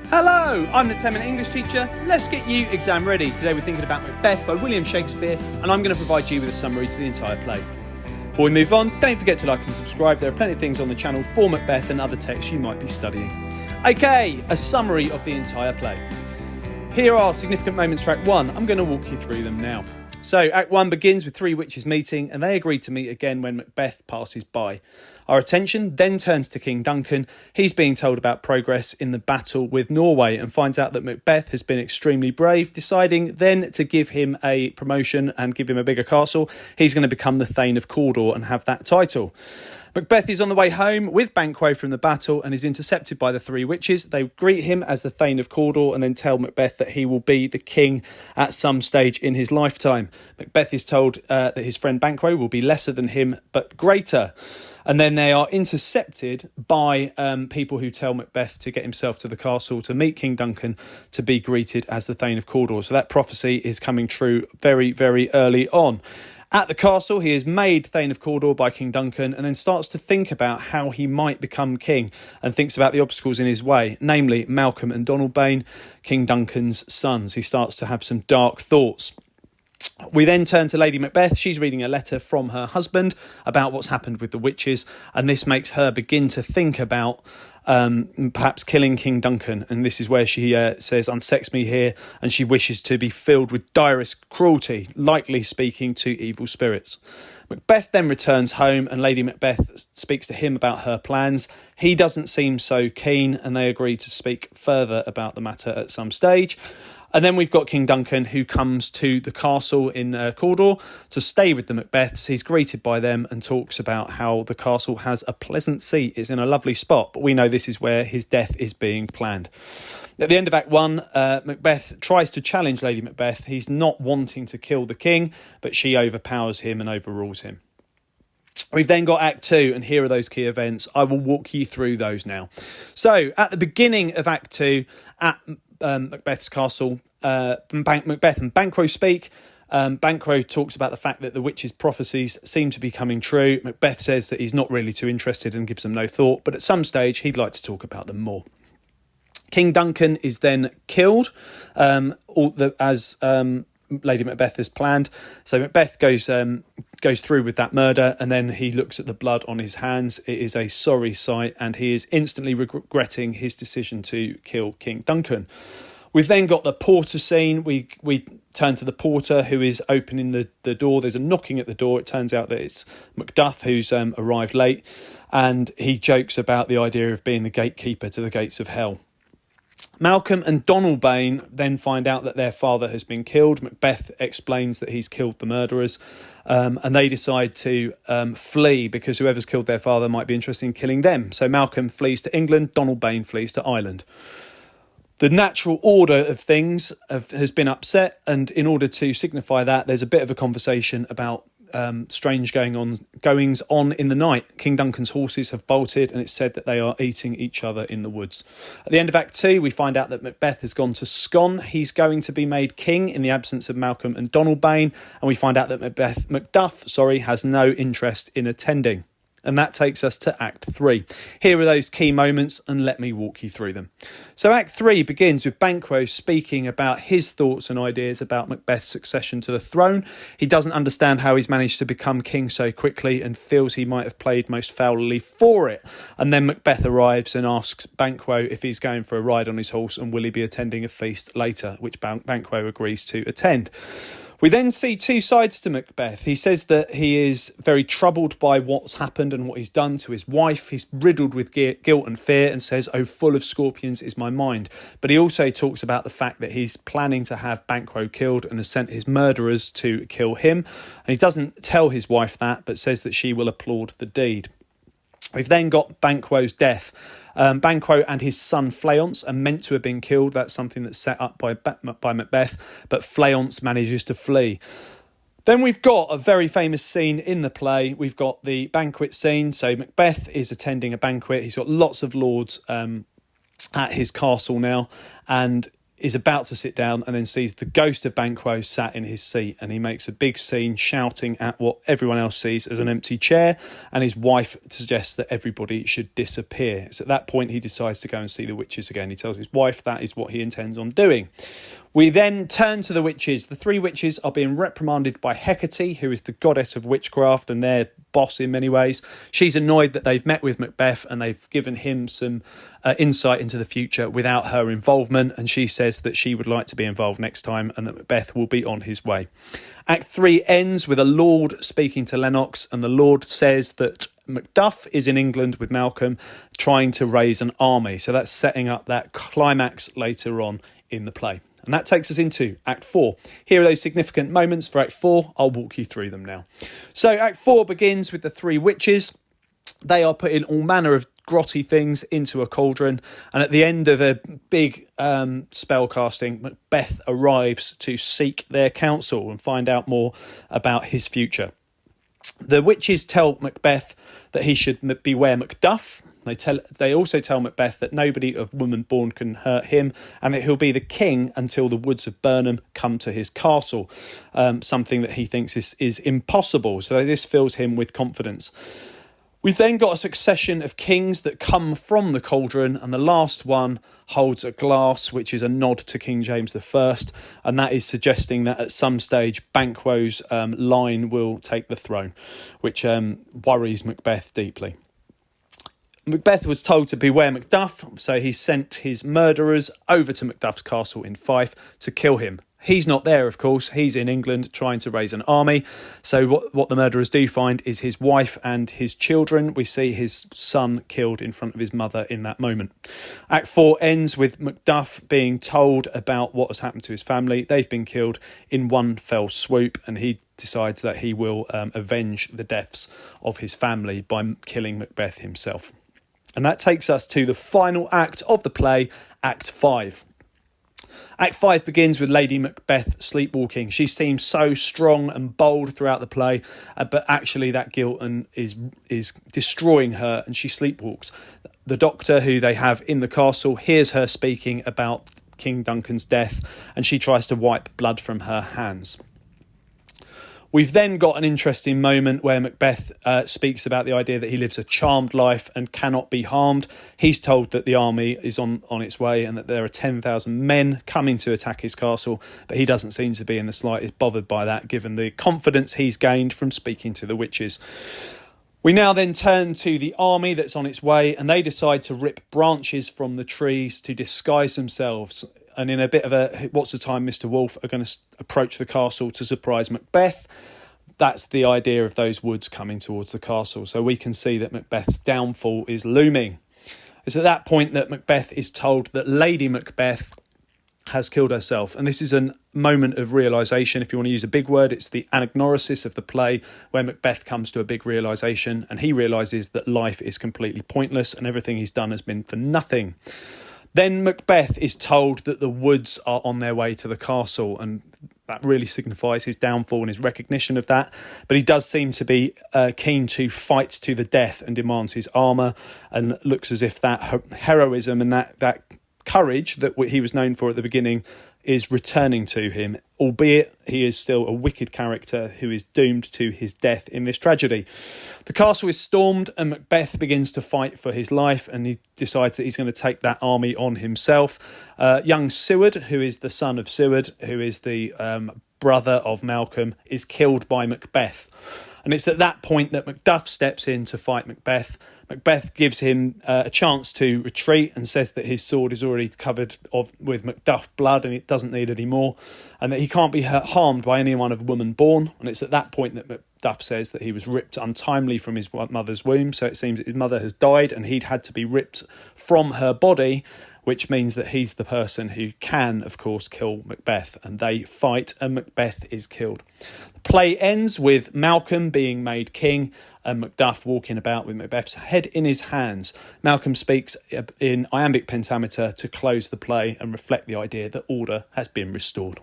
Hello, I'm the 10-minute English teacher. Let's get you exam ready. Today we're thinking about Macbeth by William Shakespeare, and I'm going to provide you with a summary to the entire play. Before we move on, don't forget to like and subscribe. There are plenty of things on the channel for Macbeth and other texts you might be studying. Okay, a summary of the entire play. Here are significant moments for Act 1. I'm going to walk you through them now. So, Act 1 begins with three witches meeting, and they agree to meet again when Macbeth passes by. Our attention then turns to King Duncan. He's being told about progress in the battle with Norway and finds out that Macbeth has been extremely brave, deciding then to give him a promotion and give him a bigger castle. He's going to become the Thane of Cawdor and have that title. Macbeth is on the way home with Banquo from the battle and is intercepted by the three witches. They greet him as the Thane of Cawdor and then tell Macbeth that he will be the king at some stage in his lifetime. Macbeth is told that his friend Banquo will be lesser than him but greater. And then they are intercepted by people who tell Macbeth to get himself to the castle to meet King Duncan to be greeted as the Thane of Cawdor. So that prophecy is coming true very, very early on. At the castle, he is made Thane of Cawdor by King Duncan and then starts to think about how he might become king and thinks about the obstacles in his way, namely Malcolm and Donalbain, King Duncan's sons. He starts to have some dark thoughts. We then turn to Lady Macbeth. She's reading a letter from her husband about what's happened with the witches, and this makes her begin to think about perhaps killing King Duncan. And this is where she says, "Unsex me here," and she wishes to be filled with direst cruelty, likely speaking to evil spirits. Macbeth then returns home and Lady Macbeth speaks to him about her plans. He doesn't seem so keen and they agree to speak further about the matter at some stage. And then we've got King Duncan, who comes to the castle in Cawdor to stay with the Macbeths. He's greeted by them and talks about how the castle has a pleasant seat. It's in a lovely spot, but we know this is where his death is being planned. At the end of Act 1, Macbeth tries to challenge Lady Macbeth. He's not wanting to kill the king, but she overpowers him and overrules him. We've then got Act 2, and here are those key events. I will walk you through those now. So, at the beginning of Act 2, at Macbeth's castle, Macbeth and Banquo speak. Banquo talks about the fact that the witches' prophecies seem to be coming true. Macbeth says that he's not really too interested and gives them no thought, but at some stage he'd like to talk about them more. King Duncan is then killed, as Lady Macbeth has planned. So Macbeth goes through with that murder, and then he looks at the blood on his hands. It is a sorry sight, and he is instantly regretting his decision to kill King Duncan. We've then got the porter scene. We turn to the porter who is opening the door. There's a knocking at the door. It turns out that it's Macduff who's arrived late, and he jokes about the idea of being the gatekeeper to the gates of hell. Malcolm and Donalbain then find out that their father has been killed. Macbeth explains that he's killed the murderers, and they decide to flee because whoever's killed their father might be interested in killing them. So Malcolm flees to England, Donalbain flees to Ireland. The natural order of things has been upset, and in order to signify that, there's a bit of a conversation about strange goings on in the night. King Duncan's horses have bolted, and it's said that they are eating each other in the woods. At the end of Act 2, we find out that Macbeth has gone to Scone. He's going to be made king in the absence of Malcolm and Donalbain, and we find out that Macduff has no interest in attending. And that takes us to Act 3. Here are those key moments, and let me walk you through them. So Act 3 begins with Banquo speaking about his thoughts and ideas about Macbeth's succession to the throne. He doesn't understand how he's managed to become king so quickly and feels he might have played most foully for it. And then Macbeth arrives and asks Banquo if he's going for a ride on his horse and will he be attending a feast later, which Banquo agrees to attend. We then see two sides to Macbeth. He says that he is very troubled by what's happened and what he's done to his wife. He's riddled with guilt and fear and says, "Oh, full of scorpions is my mind." But he also talks about the fact that he's planning to have Banquo killed and has sent his murderers to kill him. And he doesn't tell his wife that, but says that she will applaud the deed. We've then got Banquo's death. Banquo and his son Fleance are meant to have been killed. That's something that's set up by Macbeth, but Fleance manages to flee. Then we've got a very famous scene in the play. We've got the banquet scene. So Macbeth is attending a banquet. He's got lots of lords at his castle now, and is about to sit down and then sees the ghost of Banquo sat in his seat, and he makes a big scene shouting at what everyone else sees as an empty chair, and his wife suggests that everybody should disappear. It's at that point he decides to go and see the witches again. He tells his wife that is what he intends on doing. We then turn to the witches. The three witches are being reprimanded by Hecate, who is the goddess of witchcraft and their boss in many ways. She's annoyed that they've met with Macbeth and they've given him some insight into the future without her involvement, and she says that she would like to be involved next time and that Macbeth will be on his way. Act 3 ends with a lord speaking to Lennox, and the lord says that Macduff is in England with Malcolm trying to raise an army. So that's setting up that climax later on in the play. And that takes us into Act 4. Here are those significant moments for Act 4. I'll walk you through them now. So Act 4 begins with the three witches. They are putting all manner of grotty things into a cauldron. And at the end of a big spell casting, Macbeth arrives to seek their counsel and find out more about his future. The witches tell Macbeth that he should beware Macduff. They also tell Macbeth that nobody of woman born can hurt him, and that he'll be the king until the woods of Burnham come to his castle, something that he thinks is impossible. So this fills him with confidence. We've then got a succession of kings that come from the cauldron, and the last one holds a glass, which is a nod to King James I, and that is suggesting that at some stage Banquo's line will take the throne, which worries Macbeth deeply. Macbeth was told to beware Macduff, so he sent his murderers over to Macduff's castle in Fife to kill him. He's not there, of course. He's in England trying to raise an army. So what the murderers do find is his wife and his children. We see his son killed in front of his mother in that moment. Act 4 ends with Macduff being told about what has happened to his family. They've been killed in one fell swoop, and he decides that he will avenge the deaths of his family by killing Macbeth himself. And that takes us to the final act of the play, Act 5. Act 5 begins with Lady Macbeth sleepwalking. She seems so strong and bold throughout the play, but actually that guilt is destroying her, and she sleepwalks. The doctor, who they have in the castle, hears her speaking about King Duncan's death, and she tries to wipe blood from her hands. We've then got an interesting moment where Macbeth speaks about the idea that he lives a charmed life and cannot be harmed. He's told that the army is on its way and that there are 10,000 men coming to attack his castle, but he doesn't seem to be in the slightest bothered by that, given the confidence he's gained from speaking to the witches. We now then turn to the army that's on its way, and they decide to rip branches from the trees to disguise themselves. And in a bit of a what's the time, Mr. Wolf, are going to approach the castle to surprise Macbeth. That's the idea of those woods coming towards the castle. So we can see that Macbeth's downfall is looming. It's at that point that Macbeth is told that Lady Macbeth has killed herself. And this is a moment of realisation. If you want to use a big word, it's the anagnorisis of the play, where Macbeth comes to a big realisation, and he realises that life is completely pointless and everything he's done has been for nothing. Then Macbeth is told that the woods are on their way to the castle, and that really signifies his downfall and his recognition of that. But he does seem to be keen to fight to the death and demands his armour, and looks as if that heroism and that courage that he was known for at the beginning is returning to him, albeit he is still a wicked character who is doomed to his death in this tragedy. The castle is stormed, and Macbeth begins to fight for his life, and he decides that he's going to take that army on himself. Young Seward, who is the son of Seward, who is the brother of Malcolm, is killed by Macbeth. And it's at that point that Macduff steps in to fight Macbeth. Macbeth gives him a chance to retreat and says that his sword is already covered with Macduff blood and it doesn't need any more, and that he can't be harmed by anyone of woman born. And it's at that point that Macduff says that he was ripped untimely from his mother's womb, so it seems that his mother has died and he'd had to be ripped from her body, which means that he's the person who can, of course, kill Macbeth. And they fight, and Macbeth is killed. The play ends with Malcolm being made king and Macduff walking about with Macbeth's head in his hands. Malcolm speaks in iambic pentameter to close the play and reflect the idea that order has been restored.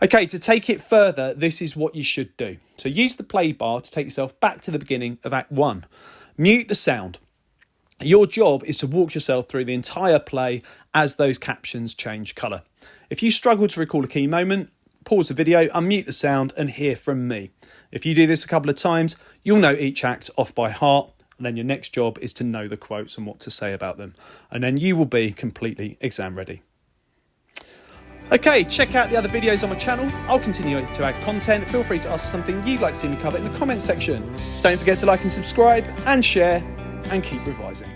Okay, to take it further, this is what you should do. So use the play bar to take yourself back to the beginning of Act 1. Mute the sound. Your job is to walk yourself through the entire play as those captions change colour. If you struggle to recall a key moment, pause the video, unmute the sound and hear from me. If you do this a couple of times, you'll know each act off by heart, and then your next job is to know the quotes and what to say about them. And then you will be completely exam ready. Okay, check out the other videos on my channel. I'll continue to add content. Feel free to ask something you'd like to see me cover in the comments section. Don't forget to like and subscribe and share, and keep revising.